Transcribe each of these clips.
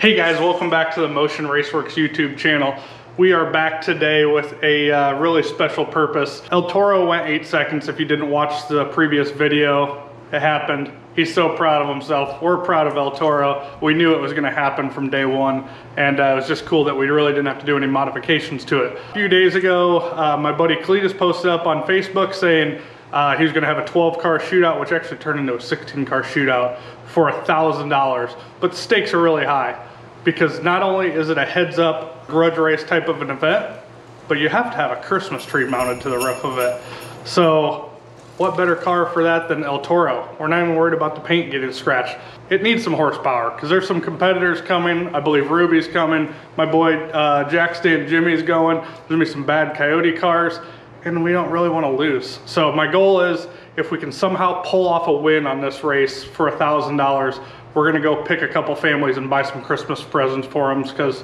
Hey guys, welcome back to the Motion Raceworks YouTube channel. We are back today with a really special purpose. El Toro went 8 seconds. If you didn't watch the previous video, it happened. He's so proud of himself. We're proud of El Toro. We knew it was gonna happen from day one, and it was just cool that we really didn't have to do any modifications to it. A few days ago, my buddy Cleetus posted up on Facebook saying he was gonna have a 12-car shootout, which actually turned into a 16-car shootout for $1,000. But the stakes are really high, because not only is it a heads-up grudge race type of an event, but you have to have a Christmas tree mounted to the roof of it. So what better car for that than El Toro? We're not even worried about the paint getting scratched. It needs some horsepower, because there's some competitors coming. I believe Ruby's coming. My boy Jackson Jimmy's going. There's gonna be some bad Coyote cars, and we don't really want to lose. So my goal is, if we can somehow pull off a win on this race for $1,000, we're gonna go pick a couple families and buy some Christmas presents for them, because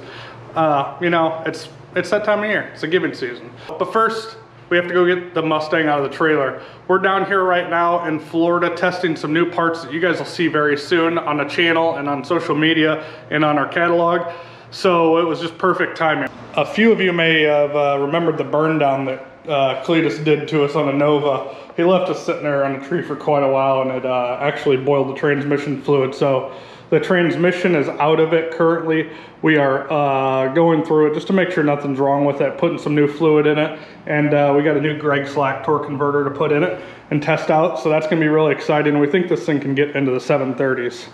you know, it's that time of year. It's a giving season. But first, we have to go get the Mustang out of the trailer. We're down here right now in Florida testing some new parts that you guys will see very soon on the channel and on social media and on our catalog. So it was just perfect timing. A few of you may have remembered the burn down that Cleetus did to us on a Nova. He left us sitting there on a tree for quite a while, and it actually boiled the transmission fluid. So the transmission is out of it currently. We are going through it just to make sure nothing's wrong with it, putting some new fluid in it, and we got a new Greg Slack torque converter to put in it and test out. So that's gonna be really exciting. We think this thing can get into the 730s.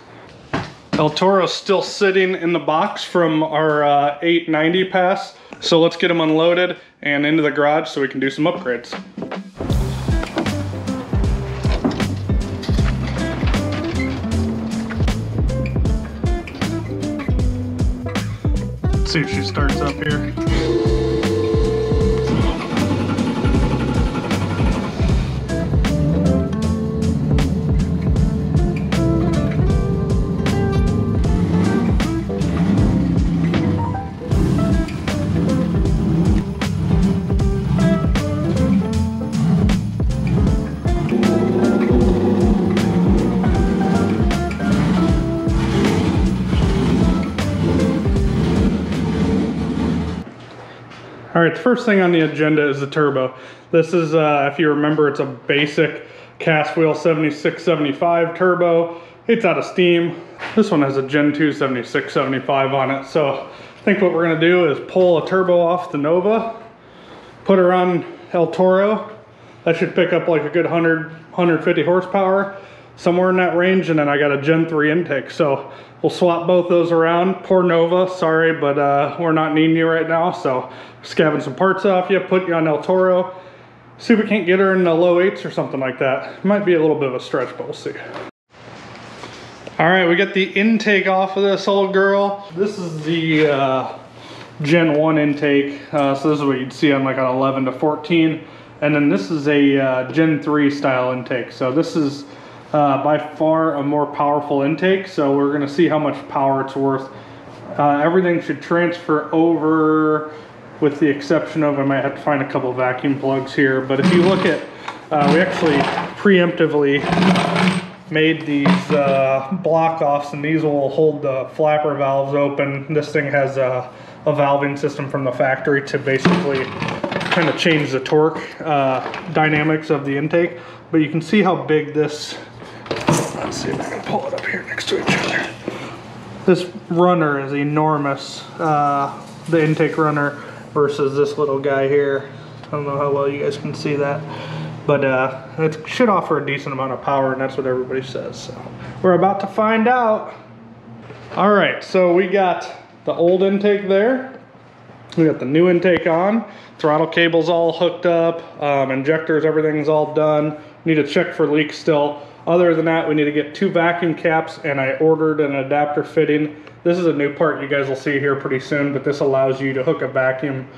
El Toro's still sitting in the box from our 890 pass. So let's get them unloaded and into the garage so we can do some upgrades. Let's see if she starts up here. All right, the first thing on the agenda is the turbo. This is, if you remember, it's a basic cast wheel 7675 turbo. It's out of steam. This one has a Gen 2 7675 on it. So I think what we're gonna do is pull a turbo off the Nova, put her on El Toro. That should pick up like a good 100, 150 horsepower, somewhere in that range. And then I got a Gen 3 intake. So we'll swap both those around. Poor Nova, sorry, but we're not needing you right now. So scabbing some parts off you, put you on El Toro. See if we can't get her in the low 8s or something like that. Might be a little bit of a stretch, but we'll see. All right, we got the intake off of this old girl. This is the Gen 1 intake. So this is what you'd see on like an 11 to 14. And then this is a Gen 3 style intake. So this is by far a more powerful intake. So we're gonna see how much power it's worth. Everything should transfer over, with the exception of, I might have to find a couple vacuum plugs here. But if you look at, we actually preemptively made these block offs, and these will hold the flapper valves open. This thing has a valving system from the factory to basically kind of change the torque dynamics of the intake. But you can see how big this, let's see if I can pull it up here next to each other. This runner is enormous, the intake runner, versus this little guy here. I don't know how well you guys can see that, but it should offer a decent amount of power, and that's what everybody says. So we're about to find out. All right, so we got the old intake there. We got the new intake on. Throttle cable's all hooked up. Injectors, everything's all done. Need to check for leaks still. Other than that, we need to get 2 vacuum caps, and I ordered an adapter fitting. This is a new part you guys will see here pretty soon, but this allows you to hook a vacuum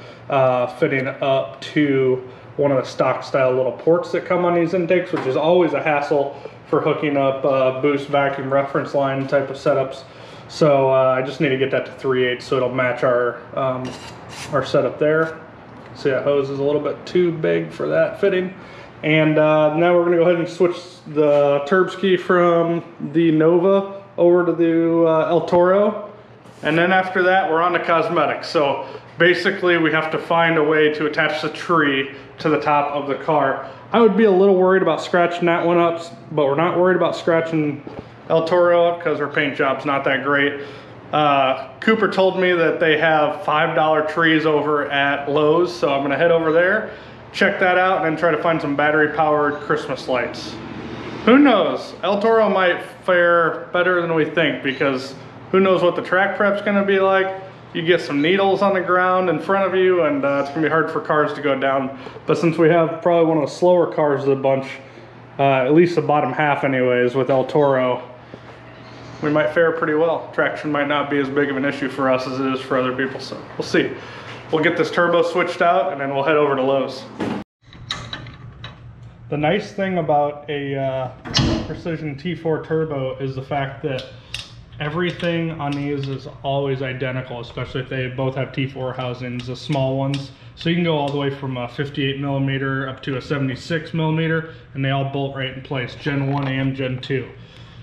fitting up to one of the stock style little ports that come on these intakes, which is always a hassle for hooking up boost vacuum reference line type of setups. So I just need to get that to 3/8 so it'll match our setup there. See, that hose is a little bit too big for that fitting. And now we're going to go ahead and switch the turbs key from the Nova over to the El Toro. And then after that, we're on to cosmetics. So basically we have to find a way to attach the tree to the top of the car. I would be a little worried about scratching that one up, but we're not worried about scratching El Toro up because our paint job's not that great. Cooper told me that they have $5 trees over at Lowe's, so I'm gonna head over there, check that out, and then try to find some battery powered Christmas lights. Who knows? El Toro might fare better than we think, because who knows what the track prep's gonna be like. You get some needles on the ground in front of you, and it's gonna be hard for cars to go down. But since we have probably one of the slower cars of the bunch, at least the bottom half anyways, with El Toro, we might fare pretty well. Traction might not be as big of an issue for us as it is for other people, so we'll see. We'll get this turbo switched out, and then we'll head over to Lowe's. The nice thing about a Precision T4 turbo is the fact that everything on these is always identical, especially if they both have T4 housings, the small ones. So you can go all the way from a 58 millimeter up to a 76 millimeter, and they all bolt right in place, Gen 1 and Gen 2.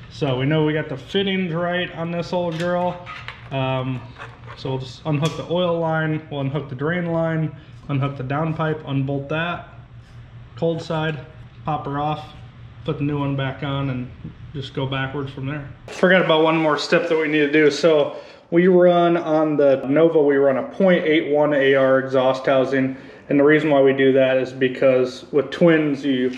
So we know we got the fittings right on this old girl. So we'll just unhook the oil line, we'll unhook the drain line, unhook the downpipe, unbolt that, cold side, pop her off, put the new one back on, and just go backwards from there. Forgot about one more step that we need to do. So we run on the Nova, we run a 0.81 AR exhaust housing. And the reason why we do that is because with twins, you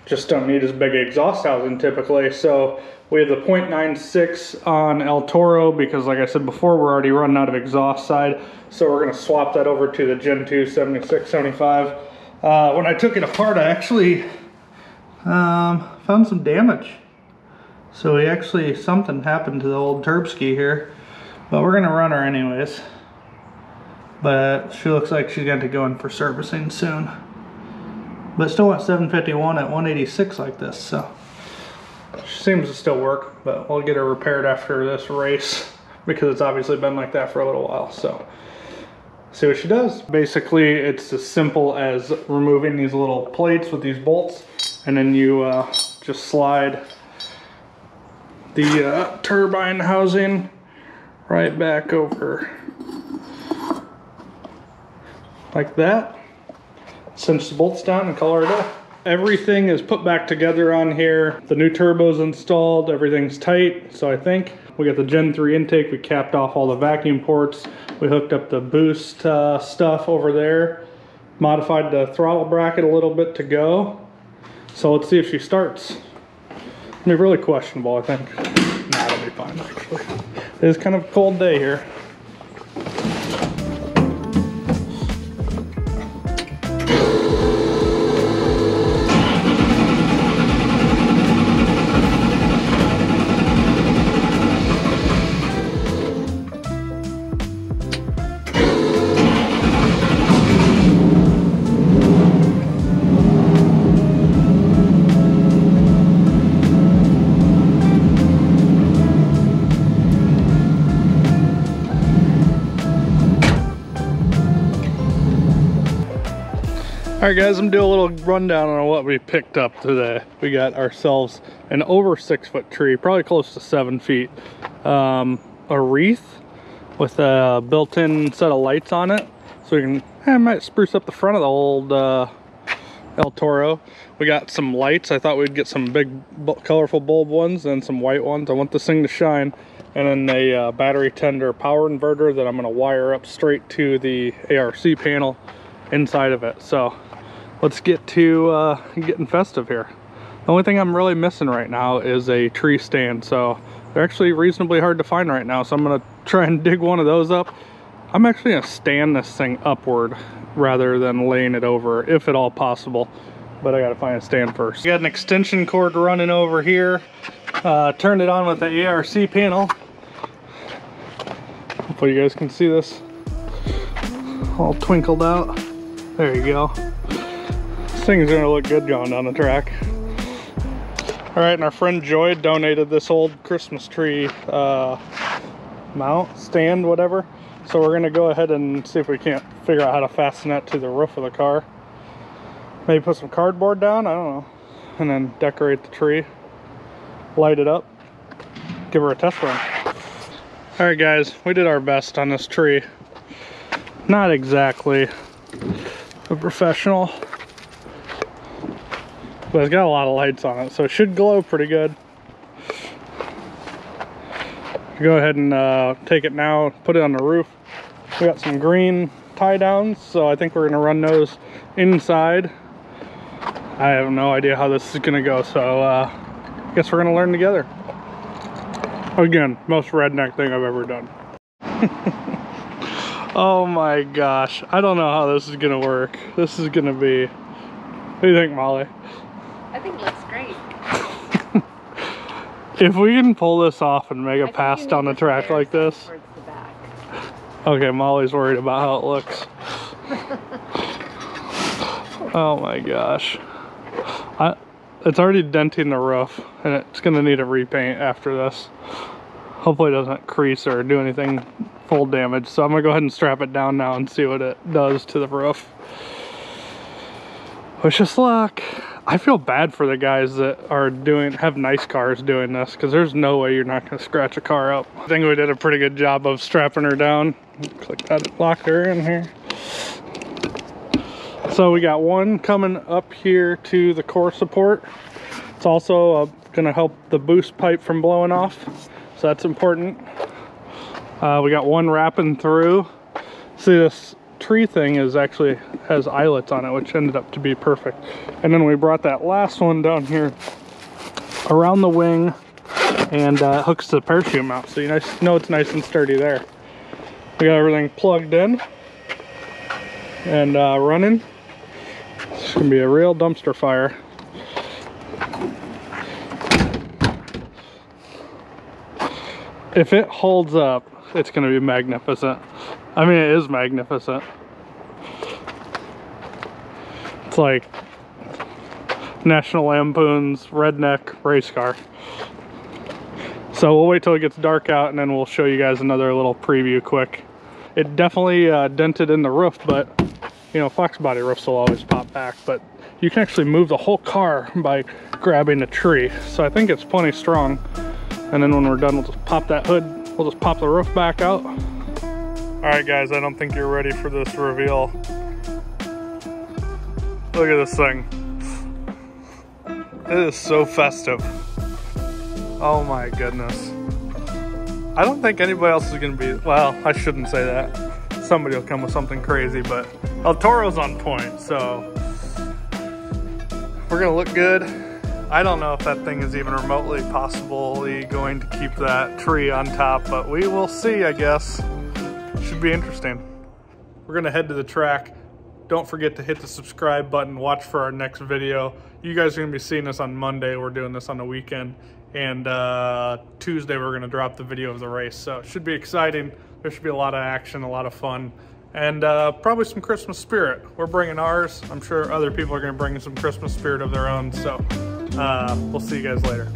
just don't need as big an exhaust housing typically. So we have the 0.96 on El Toro because, like I said before, we're already running out of exhaust side. So we're gonna swap that over to the Gen 2 76, 75. When I took it apart, I actually found some damage. So something happened to the old Turbski here, but we're gonna run her anyways. But she looks like she's going to go in for servicing soon. But still at 751 at 186 like this, so she seems to still work. But we'll get her repaired after this race because it's obviously been like that for a little while. So see what she does. Basically, it's as simple as removing these little plates with these bolts, and then you just slide the turbine housing right back over like that. Cinch the bolts down and color it up. Everything is put back together on here. The new turbo's installed, everything's tight. So I think we got the Gen 3 intake, we capped off all the vacuum ports, we hooked up the boost stuff over there, modified the throttle bracket a little bit to go. So let's see if she starts. It'll be really questionable, I think. Nah, it'll be fine actually. It is kind of a cold day here. Alright guys, I'm doing a little rundown on what we picked up today. We got ourselves an over 6 foot tree, probably close to 7 feet. A wreath with a built-in set of lights on it. So we can, I might spruce up the front of the old El Toro. We got some lights. I thought we'd get some big colorful bulb ones and some white ones. I want this thing to shine. And then a battery tender power inverter that I'm gonna wire up straight to the ARC panel inside of it. So let's get to getting festive here. The only thing I'm really missing right now is a tree stand. So they're actually reasonably hard to find right now. So I'm gonna try and dig one of those up. I'm actually gonna stand this thing upward rather than laying it over, if at all possible. But I gotta find a stand first. Got an extension cord running over here. Turned it on with the ARC panel. Hopefully you guys can see this. All twinkled out. There you go. This thing's gonna look good going down the track. All right, and our friend Joy donated this old Christmas tree mount, stand, whatever. So we're gonna go ahead and see if we can't figure out how to fasten that to the roof of the car. Maybe put some cardboard down, I don't know. And then decorate the tree, light it up, give her a test run. All right, guys, we did our best on this tree. Not exactly a professional, but it's got a lot of lights on it, so it should glow pretty good. Go ahead and take it now, put it on the roof. We got some green tie downs, so I think we're gonna run those inside. I have no idea how this is gonna go, so I guess we're gonna learn together. Again, most redneck thing I've ever done. Oh my gosh, I don't know how this is gonna work. This is gonna be, what do you think, Molly? I think it looks great. If we can pull this off and make a pass down the track like this. Towards the back. Okay, Molly's worried about how it looks. Oh my gosh. It's already denting the roof, and it's gonna need a repaint after this. Hopefully it doesn't crease or do anything full damage. So I'm gonna go ahead and strap it down now and see what it does to the roof. Wish us luck. I feel bad for the guys that are have nice cars doing this, because there's no way you're not gonna scratch a car up. I think we did a pretty good job of strapping her down. Click that, lock her in here. So we got one coming up here to the core support. It's also gonna help the boost pipe from blowing off, so that's important. We got one wrapping through. See, this tree thing has eyelets on it, which ended up to be perfect. And then we brought that last one down here around the wing and hooks to the parachute mount, so you know it's nice and sturdy there. We got everything plugged in and running. It's gonna be a real dumpster fire. If it holds up, it's gonna be magnificent. I mean, it is magnificent. It's like National Lampoon's redneck race car. So we'll wait till it gets dark out and then we'll show you guys another little preview quick. It definitely dented in the roof, but you know, Fox body roofs will always pop back, but you can actually move the whole car by grabbing a tree. So I think it's plenty strong. And then when we're done, we'll just pop that hood. We'll just pop the roof back out. All right, guys, I don't think you're ready for this reveal. Look at this thing. It is so festive. Oh my goodness. I don't think anybody else is gonna be, well, I shouldn't say that. Somebody will come with something crazy, but El Toro's on point, so we're gonna look good. I don't know if that thing is even remotely possibly going to keep that tree on top, but we will see, I guess. Should be interesting. We're gonna head to the track. Don't forget to hit the subscribe button, watch for our next video. You guys are gonna be seeing this on Monday. We're doing this on the weekend. And Tuesday we're gonna drop the video of the race. So it should be exciting. There should be a lot of action, a lot of fun, and probably some Christmas spirit. We're bringing ours. I'm sure other people are gonna bring some Christmas spirit of their own. So we'll see you guys later.